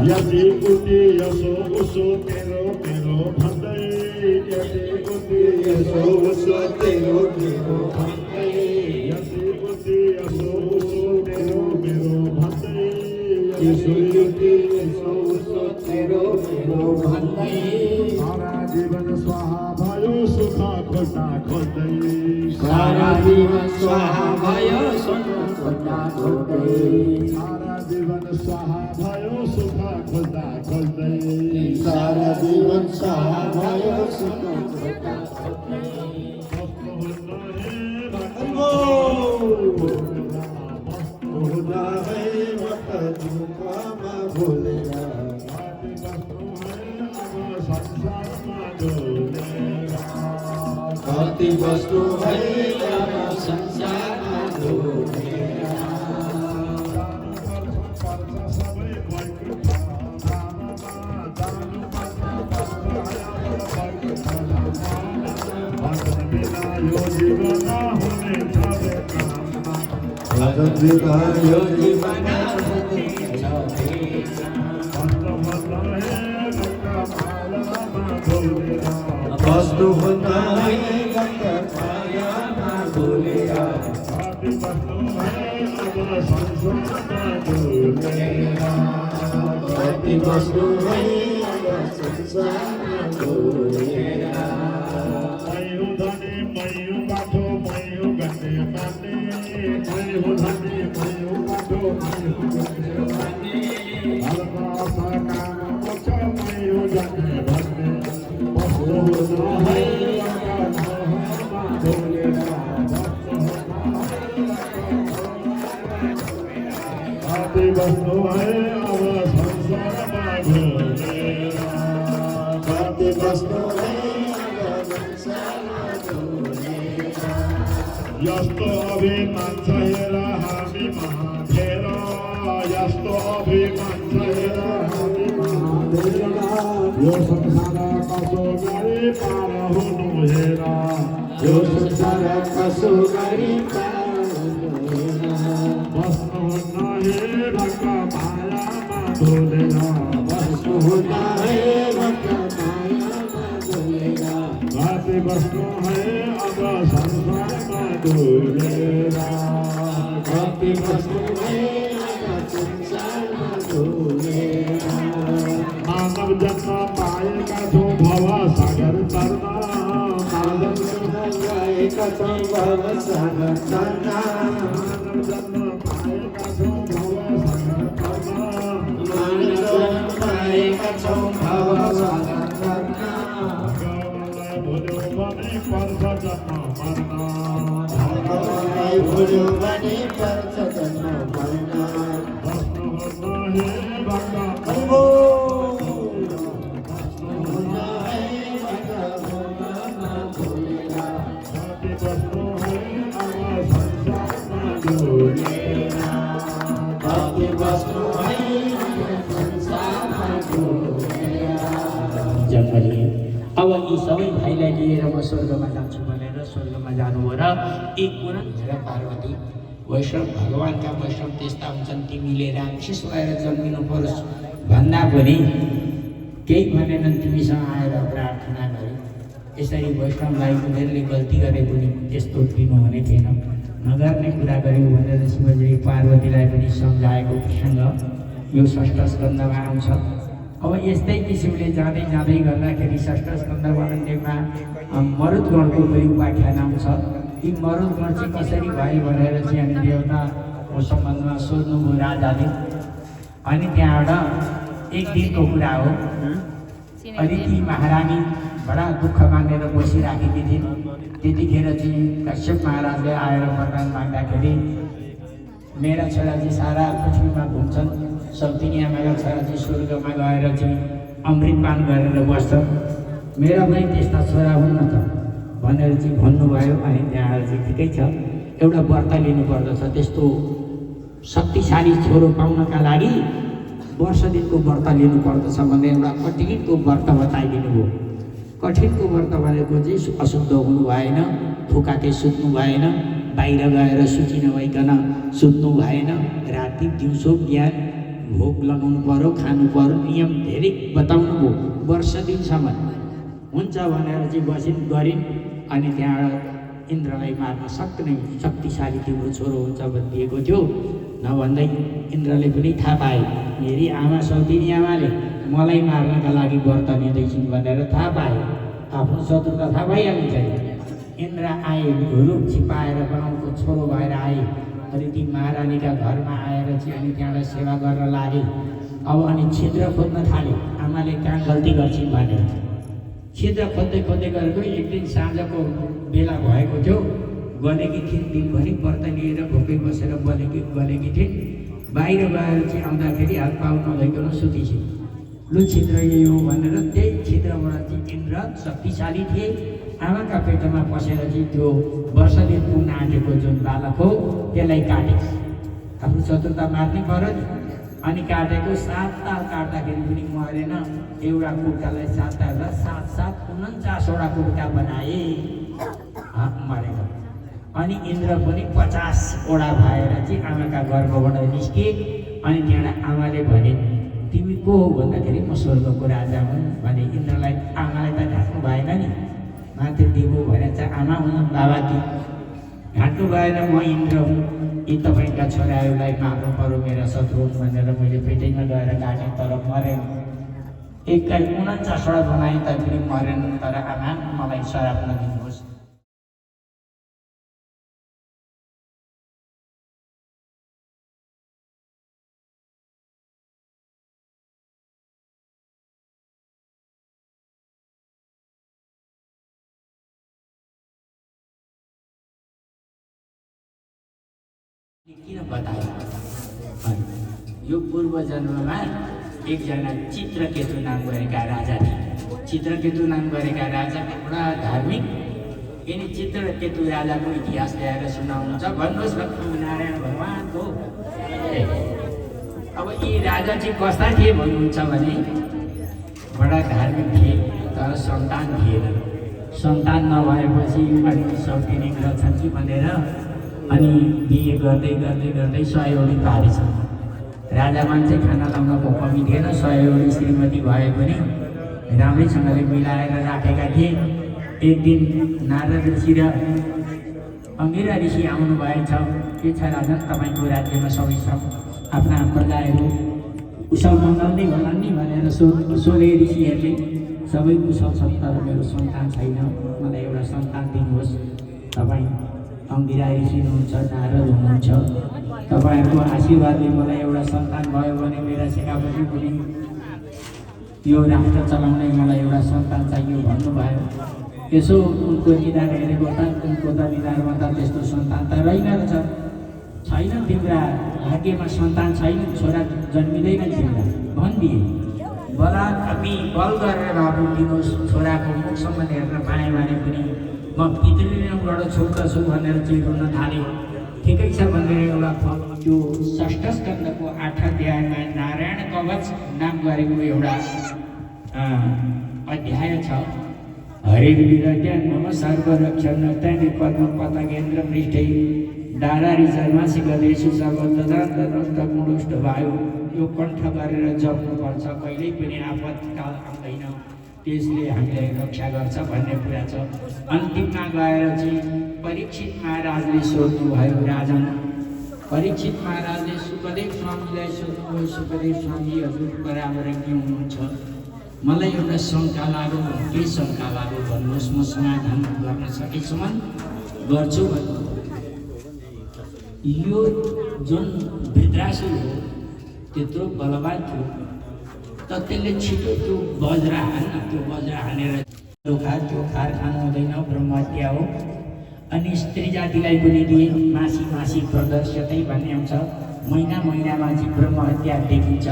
यति उति यसो उसो तेरो तेरो भन्दै यति उति यसो उसो तेरो तेरो भन्दै यति उति यसो उसो तेरो मेरो भन्दै यसो उति यसो उसो तेरो मेरो भन्दै सारा जीवन स्वाहा भयो सुख खोज्दा खोज्दै सारा जीवन स्वाहा भयो सुख खोज्दा खोज्दै सारा जीवन स्वाहा भयो सुख खोज्दा खोज्दै सारा जीवन स्वाहा भयो सुख खोज्दा खोज्दै कति वस्तु भएर संसारमा डुबेर भजन बिना यो जीवन वस्तु हुँदा मायामा डुलेर कति वस्तु भएर संसारमा डुलेर मयू धनी मयू बाटो मयू गन्ने माने मयू धनी मयू बाटो मयू गन्ने माने हल्का सका मोक्ष मयू जाने भन्ने वस्तु नहै लगा डोलेर कति वस्तु है अब संसारमा डोलेर कति वस्तु यस्तो अभिमान छ हेर हामी महाधेर यस्तो अभिमान छ हेर हामी महाधेर यो संसार कसो गरी पार हुनु हेर यो संसार कसो गरी पार बस्नुहुन्न हेरका मायामा डोलेर बस्नुहुन्न हेरका मायामा डोलेर कति वस्तु है अब संसारमा डोलेर कति वस्तु भएर संसारमा डोलेर मानव जन्म पाएका छौँ भव सागर तर्न मानव गएका छौँ भव सागर तर्न मानव जन्म पाएका छौँ भव सागर तर्न मानव जन्म पाएका छौँ भव सागर तर्न भोल्यो भने पर्छ जन्म मर्न भोल्यो भने पर्छ जन्म मर्न बस्नुहुन्न हे भक्त बस्नुहुन्न है भगवानमा डोलेर कति वस्तु है अब संसारमा डोलेर कति वस्तु भएर संसारमा डोलेर जङ्गली अब यी सबै भाइलाई लिएर म स्वर्गमा जान्छु भनेर स्वर्गमा जानु हो र एक कुरा र पार्वती वैष्णव भगवान्का वैष्णव त्यस्ता हुन्छन् तिमीले राक्षस भएर जन्मिनु परोस् भन्दा पनि केही भनेनन् तिमीसँग आएर प्रार्थना गरे यसरी वैष्णवलाई उनीहरूले गल्ती गरे पनि त्यस्तो दिनुहुने थिएन नगर्ने कुरा गर्यो भनेर शिवजीले पार्वतीलाई पनि सम्झाएको प्रसङ्ग यो षष्ठ स्कन्धमा आउँछ अब यस्तै किसिमले जाँदै जाँदै गर्दाखेरि षष्ठ स्कन्ध वर्णनदेवमा मरुदगणको पनि उपाख्यान आउँछ यी मरुदगण चाहिँ कसरी भयो भनेर चाहिँ हामी देवताको सम्बन्धमा सोध्नुभयो राजाले अनि त्यहाँबाट एक दिनको कुरा हो अनि ती महारानी बडा दुःख मानेर बसिराखेकी थिइन् त्यतिखेर चाहिँ कश्यप महाराजले आएर वरदान माग्दाखेरि मेरा छोरा चाहिँ सारा पृथ्वीमा घुम्छन् सप्तनी आमाका छोरा चाहिँ स्वर्गमा गएर चाहिँ अमृतपान गरेर बस्छ मेरा पनि त्यस्ता छोरा हुन् न त भनेर चाहिँ भन्नुभयो अनि त्यहाँ चाहिँ ठिकै छ एउटा व्रत लिनुपर्दछ त्यस्तो शक्तिशाली छोरो पाउनका लागि वर्ष दिनको व्रत लिनुपर्दछ भनेर एउटा कठिनको व्रत बताइदिनु भयो कठिनको व्रत भनेको चाहिँ अशुद्ध हुनु भएन थुकाके सुत्नु भएन बाहिर गएर सूची नभइकन सुत्नु भएन। राति दिउँसो बिहान भोक लगाउनु पर्यो, खानु पर्यो, नियम धेरै बताउनु भयो वर्ष दिनसम्म। हुन्छ भनेर चाहिँ बसिन् गरिन्। अनि त्यहाँबाट इन्द्रलाई मार्न सक्ने शक्तिशाली तिम्रो छोरो हुन्छ भनिदिएको थियो। नभन्दै इन्द्रले पनि थाहा पाए मेरी आमा सौतिनी आमाले मलाई मार्नका लागि व्रत लिँदैछिन् भनेर थाहा पाए। आफ्नो शत्रुता थाहा पाइहालिन्छ। इन्द्र आए, रूप छिपाएर बनाउको छोरो भएर आए। अनि ती महारानीका घरमा आएर चाहिँ अनि त्यहाँबाट सेवा गर्न लागे। अब अनि छिद्र खोज्न थाले, आमाले कहाँ गल्ती गर्छिन् भनेर। छिद्र खोज्दै खोज्दै गरेको एक दिन साँझको बेला भएको थियो। गलेकी थिइन्, दिनभरि व्रत लिएर भोकै बसेर गलेकी थिइन्। बाहिर गएर चाहिँ आउँदाखेरि हात पाउ नभइकन सुतिछिन्। लु छिद्र यही हो भनेर त्यही छिद्रबाट चाहिँ इन्द्र शक्तिशाली थिए। आमाका पेटमा पसेर चाहिँ त्यो वर्ष दिन पुग्न आँटेको जुन बालक हो त्यसलाई काटे। आफ्नो शत्रुता मार्नै पर्यो नि। अनि काटेको 7 ताल काट्दाखेरि पनि मरेन। एउटा कुर्कालाई 7 ताल 7 49वटा कुर्का बनाए, मरेको। अनि इन्द्र पनि 50वटा भएर चाहिँ आमाका गर्भबाट निस्के। अनि त्यहाँबाट आमाले भने तिमी को हो भन्दाखेरि म स्वर्गको राजा हुँ भने इन्द्रलाई आमालाई त ढाक्नु भएन नि। माथि देवो भनेर चाहिँ आमा हुन बाबा ती ढाक्नु भएन, म इन्द्र हुँ। यी तपाईँका छोराहरूलाई मार्नु पर्यो, मेरा शत्रु हुन् भनेर मैले पेटैमा गएर काटेँ तर मरेन। 49वटा बनाएँ त फेरि मरेन। तर आमा मलाई श्राप नदिनुहोस्। किन बताए? यो पूर्व जन्ममा एकजना चित्रकेतु नाम गरेका राजा थिए। चित्रकेतु नाम गरेका राजा बडा धार्मिक। यिनी चित्रकेतु राजाको इतिहास ल्याएर सुनाउनुहुन्छ। भन्नुहोस् लक्ष्मीनारायण भगवानको। अब यी राजा चाहिँ कस्ता थिए भन्नुहुन्छ भने बडा धार्मिक थिए तर सन्तान थिएन। सन्तान नभएपछि अनि सौतिनी गर्छन् कि भनेर अनि बिहे गर्दै गर्दै गर्दै 100 पारेछ। राजा मान्छे खाना लाउनको कमी थिएन। 100 श्रीमती भए पनि राम्रैसँगले मिलाएर राखेका थिए। एक दिन नारद ऋषि र अङ्गिरा ऋषि आउनु भएछ। के छ राजन, तपाईँको राज्यमा सबै आफ्ना प्रजाहरू कुशल मङ्गल नै होला नि भनेर सोधे ऋषिहरूले। सबै कुशल छन् तर मेरो सन्तान छैन, मलाई एउटा सन्तान दिनुहोस्। तपाईँ अङ्गिरा ऋषि हुनुहुन्छ, नारद हुनुहुन्छ, तपाईँहरूको आशीर्वादले मलाई एउटा सन्तान भयो भने मेरा सेनापति पनि यो राष्ट्र चलाउने मलाई एउटा सन्तान चाहियो भन्नुभयो। यसो उनको निधार हेरेको त उनको त निधारमा त त्यस्तो सन्तान त रहेनछ। छैन, तिम्रा भाग्यमा सन्तान छैन, छोरा जन्मिँदैन तिमीलाई भनिदिए। बलात्कारी बल गरेर बाबु दिनुहोस्, छोराको मुखसम्म हेर्न पाएँ भने पनि म पितृबाट छोड्दछु भनेर चाहिँ रुन थाल्यो। ठिकै छ भनेर एउटा त्यो 6ष्ठ स्कन्धको 8 अध्यायमा नारायण कवच नाम गरेको एउटा अध्याय छ। हरिर्विरज्ञान मम सर्वरक्षण नक्तानि पद्म पतकेन्द्र पृष्ठे दारारी जन्मासी गदेशु सर्वदन्तमुष्ट वायु। यो कण्ठ गरेर जप्नुपर्छ, कहिल्यै पनि आपतकाल आउँदैन, त्यसले हामीलाई रक्षा गर्छ भन्ने कुरा छ। अन्तिममा गएर चाहिँ परीक्षित महाराजले सोध्नुभयो, राजन परीक्षित महाराजले सुखदेव स्वामीलाई सोध्नुभयो, सुखदेव स्वामी हजुर बराबर के हुनुहुन्छ? मलाई एउटा शङ्का लाग्यो। के शङ्का लाग्यो भन्नुहोस्, म समाधान गर्न सकेसम्म गर्छु भन्नु। यो जुन वृद्धासुर हो त्यत्रो बलवान थियो त त्यसले छिटो त्यो वज्र हानेर त्यो खार खानु हुँदैन, ब्रह्महत्या हो। अनि स्त्री जातिलाई पनि दिए मासी प्रदर्शतै भन्ने आउँछ। महिनामा चाहिँ ब्रह्महत्या देखिन्छ,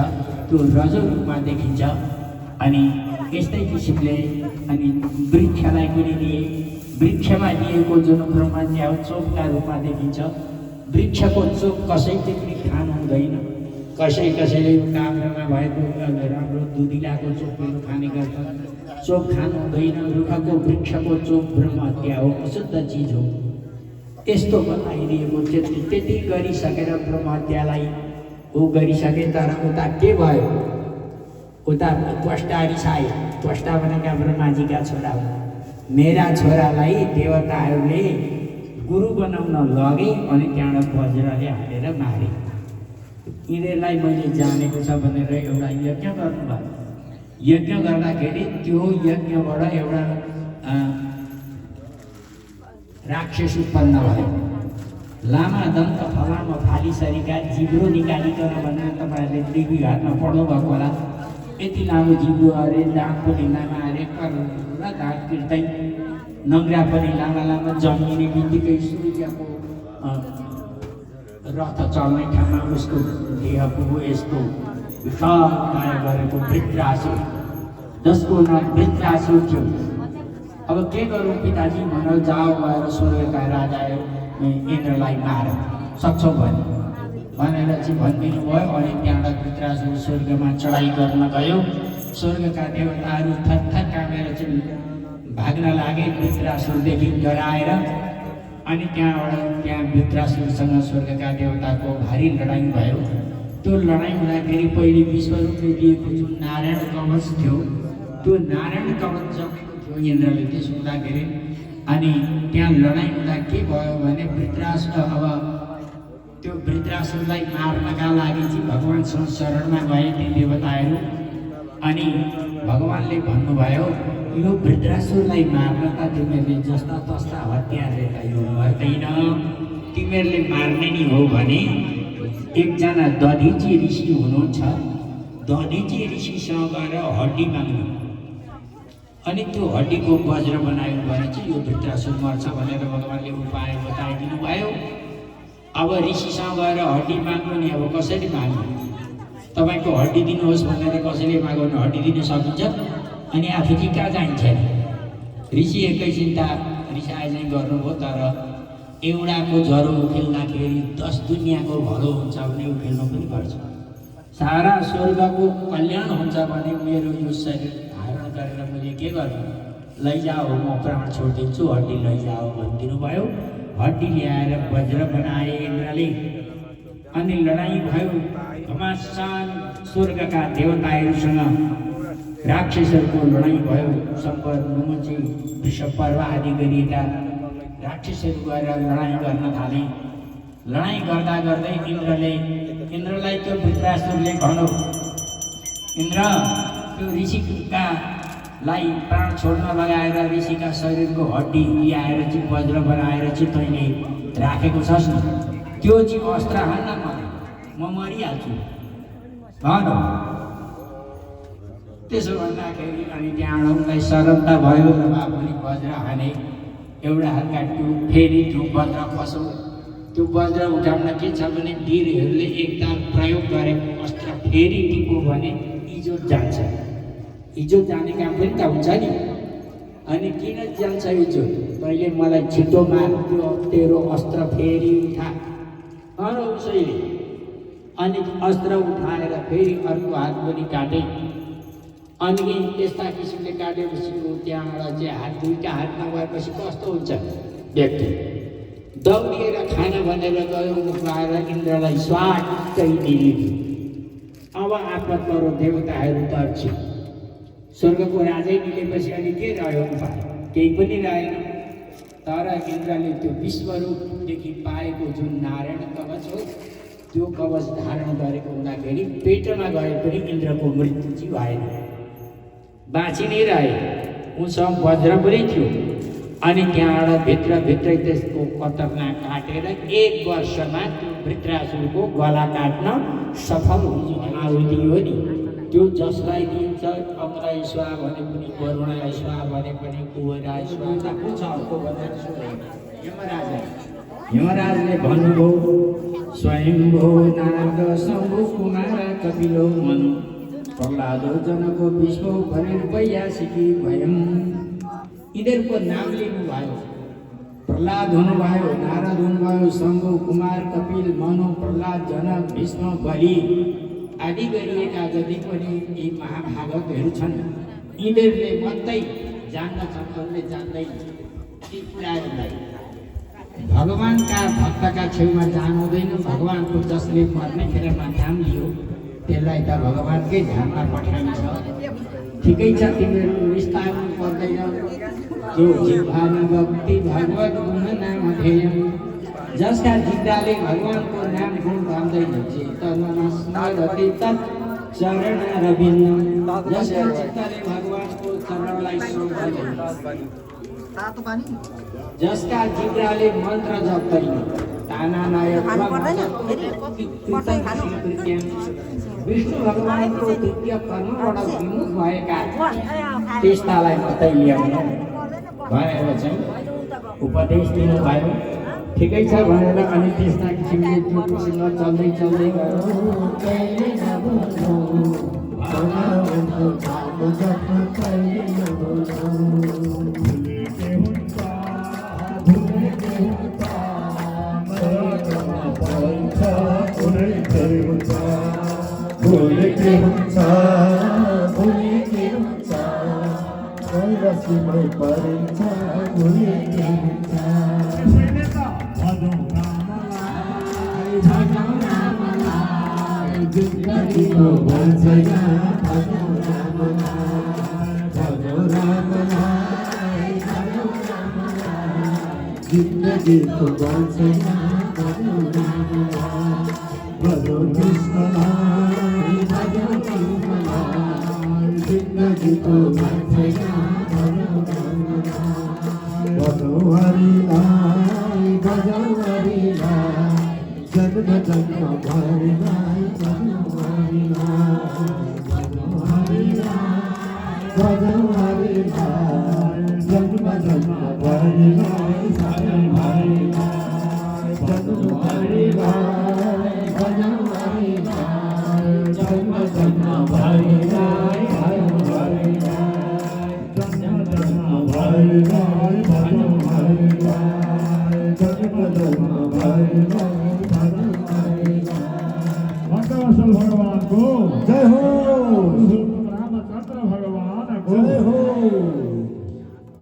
त्यो रजो रूपमा देखिन्छ। अनि यस्तै किसिमले अनि वृक्षलाई पनि दिए। वृक्षमा दिएको जुन ब्रह्महत्या हो चोपका रूपमा देखिन्छ। वृक्षको चोप कसैले पनि खानु हुँदैन। कसैले काभ्रेमा भएको राम्रो दुधिलाको चोपहरू खाने गर्छन्, चोप खानु हुँदैन। रुखको वृक्षको चोप ब्रह्महत्या हो, अशुद्ध चिज हो। यस्तो बताइदिएको त्यति गरिसकेर ब्रह्महत्यालाई ऊ गरिसके तर उता के भयो उता त्वष्टा रिसाए त्वष्टा भनेका ब्रह्माजीका छोरा हो मेरा छोरालाई देवताहरूले गुरु बनाउन लगे अनि त्यहाँबाट वज्रले हालेर मारे यिनीहरूलाई मैले जानेको छ भनेर एउटा यज्ञ गर्नुभयो यज्ञ गर्दाखेरि त्यो यज्ञबाट एउटा राक्षस उत्पन्न भयो लामा दन्त फलामा फालिसरीका जिब्रो निकालिकन भनेर तपाईँहरूले देवी घाटमा पढ्नु भएको होला यति लामो जिब्रो अरे दाँत पनि लामा अरे कर्रा दाँत पिर्दै नङ्ग्रा पनि लामा लामा जन्मिने बित्तिकै सूर्यको रथ चल्ने ठाउँमा उसको देह पुगो यस्तो विशाल गरेको वृत्रासुर जसको नाम वृत्रासुर थियो अब के गरौँ पिताजी भनेर जाओ गएर स्वर्गका राजा इन्द्रलाई मार सक्छौ भनेर चाहिँ भनिदिनु भयो अनि त्यहाँबाट वृत्रासुर स्वर्गमा चढाइ गर्न गयो स्वर्गका देवताहरू थरथर कामेर चाहिँ भाग्न लागे वृत्रासुरदेखि डराएर अनि त्यहाँ वृत्रासुरसँग स्वर्गका देवताको भारी लडाइँ भयो त्यो लडाइँ हुँदाखेरि पहिले विश्वरूपले दिएको जुन नारायण कवच थियो त्यो नारायण कवच जमेको थियो इन्द्रले त्यसो हुँदाखेरि अनि त्यहाँ लडाइँ हुँदा के भयो भने वृत्रासुर अब त्यो वृत्रासुरलाई मार्नका लागि चाहिँ भगवान्सँग शरणमा गए ती देवताहरू अनि भगवान्ले भन्नुभयो यो वृत्रासुरलाई मार्न त तिमीहरूले जस्ता तस्ता हतियारले त यो गर्दैन तिमीहरूले मार्ने नि हो भने एकजना दधिची ऋषि हुनुहुन्छ दधिची ऋषिसँग गएर हड्डी माग्नु अनि त्यो हड्डीको वज्र बनायो भने चाहिँ यो वृत्रासुर मर्छ भनेर भगवान्ले उपाय बताइदिनु भयो अब ऋषिसँग गएर हड्डी माग्नु नि अब कसरी माग्नु तपाईँको हड्डी दिनुहोस् भनेर कसैले माग्यो भने हड्डी दिन सकिन्छ अनि आफू चाहिँ कहाँ जाइन्छ नि ऋषि एकैछिन त रिसाए चाहिँ गर्नुभयो तर एउटाको ज्वरो उखेल्दाखेरि 10 दुनियाँको भलो हुन्छ भने उखेल्नु पनि पर्छ सारा स्वर्गको कल्याण हुन्छ भने मेरो यो शरीर धारण गरेर मैले के गर्नु लैजाऊ म प्राण छोडिदिन्छु हड्डी लैजाऊ भनिदिनु भयो हड्डी ल्याएर वज्र बनाए इन्द्रले अनि लडाइँ भयो घमासान स्वर्गका देवताहरूसँग राक्षसहरूको लडाइँ भयो शङ्कर नुमची वृषपर्व आदि गरिएका राक्षसहरू गएर लडाइँ गर्न थाले लडाइँ गर्दा गर्दै इन्द्रलाई त्यो वृत्रासुरले भन्यो इन्द्र त्यो ऋषिकालाई प्राण छोड्न लगाएर ऋषिका शरीरको हड्डी ल्याएर चाहिँ वज्र बनाएर चाहिँ तैँले राखेको छस् नि त्यो चाहिँ अस्त्र हान्न म मरिहाल्छु भन त्यसो भन्दाखेरि अनि त्यहाँबाट उनलाई सरलता भयो र बाबुले वज्र हाने एउटा हल्का फेरि त्यो वज्र कसो त्यो वज्र उठाउन के छ भने वीरहरूले एकताल प्रयोग गरेको अस्त्र फेरि टिप्यो भने इज्जत जान्छ इज्जत जाने काम पनि त हुन्छ नि अनि किन जान्छ इज्जत तैँले मलाई छिटो मार त्यो तेरो अस्त्र फेरि उठा उसैले अनि अस्त्र उठाएर फेरि अर्को हात पनि काटे अनि यस्ता किसिमले काटेपछि त्यहाँबाट चाहिँ हात दुईटा हात नभएपछि कस्तो हुन्छ व्यक्ति दौडिएर खान भनेर गयो मुखमा आएर इन्द्रलाई स्वाटै दिली अब आपत परो देवताहरू तर्छे स्वर्गको राजै मिलेपछि अनि के रह्यो उपाय केही पनि रहेन तर इन्द्रले त्यो विश्वरूपदेखि पाएको जुन नारायण कवच हो त्यो कवच धारण गरेको हुँदाखेरि पेटमा गए पनि इन्द्रको मृत्यु चाहिँ भएन बाँची नै रहे उसँग वज्र पनि थियो अनि त्यहाँबाट भित्रै त्यसको कतरना काटेर 1 वर्षमा त्यो वृत्रासुरको गला काट्न सफल हुनु आहुति हो नि त्यो जसलाई दिन्छ अग्रैश्वा भने पनि वरुणैश्वा भने पनि कुवरैश्वा छ अर्को भनेर सुनेन यमराजले भन्नुभयो स्वयम्भो नारद शम्भु कुमार कपिलो मनु प्रह्लादो जनको विश्व भनेर वैयासिकी भयम यिनीहरूको नाम लिनुभयो प्रह्लाद हुनुभयो नारद हुनुभयो शम्भु कुमार कपिल मनु प्रह्लाद जनक भीष्म बलि आदि गरिएका जति पनि यी महाभागवतहरू छन् यिनीहरूले मात्रै जान्दछन् अरूले जान्दैन ती कुराहरूलाई भगवानका भक्तका छेउमा जानु हुँदैन। भगवानको जसले मर्ने बेलामा नाम लियो त्यसलाई त भगवानकै धाममा पठाइन्छ। ठिकै छ, तिमीहरू निस्तार्नु पर्दैन। जो जिह्वामा भक्ति भगवत गुण नाम ध्येय, जसका जिब्राले भगवानको नाम गुण गाउँदैन, चेतनमा स्मरति तत् चरण रविन्द्र, जसका चित्तले भगवानको चरणलाई सोध्दैन, जसका जिब्राले मन्त्र जप्दैन, ताना नायक विष्णु भगवानको दिव्य कर्मबाट विमुख भएका त्यस्तालाई मात्रै ल्याउने भनेर चाहिँ उपदेश दिनुभयो। ठिकै छ भनेर अनि त्यस्ता किसिमले जोसँग चल्दै चल्दै भुलेकै हुन्छ रसीमै परिन्छ भुलेकै हुन्छ। भजौ रामलाई जिन्दगीको भन्छैन, भजौ रामलाई जिन्दगीको भन्छैन, भजौ कृष्णलाई जिन्दगीको भन्छैन, भजौ हरिलाई जन्म जन्म भरिलाई, भजौ हरिलाई जन्म जन्म भरिलाई, जन्म हरिलाई जन्म जन्म भरिलाई, जन्म जन्म भरिलाई, भजौ हरिलाई जन्म जन्म भरिलाई, भजौ हरिलाई। भगवान को जय हो।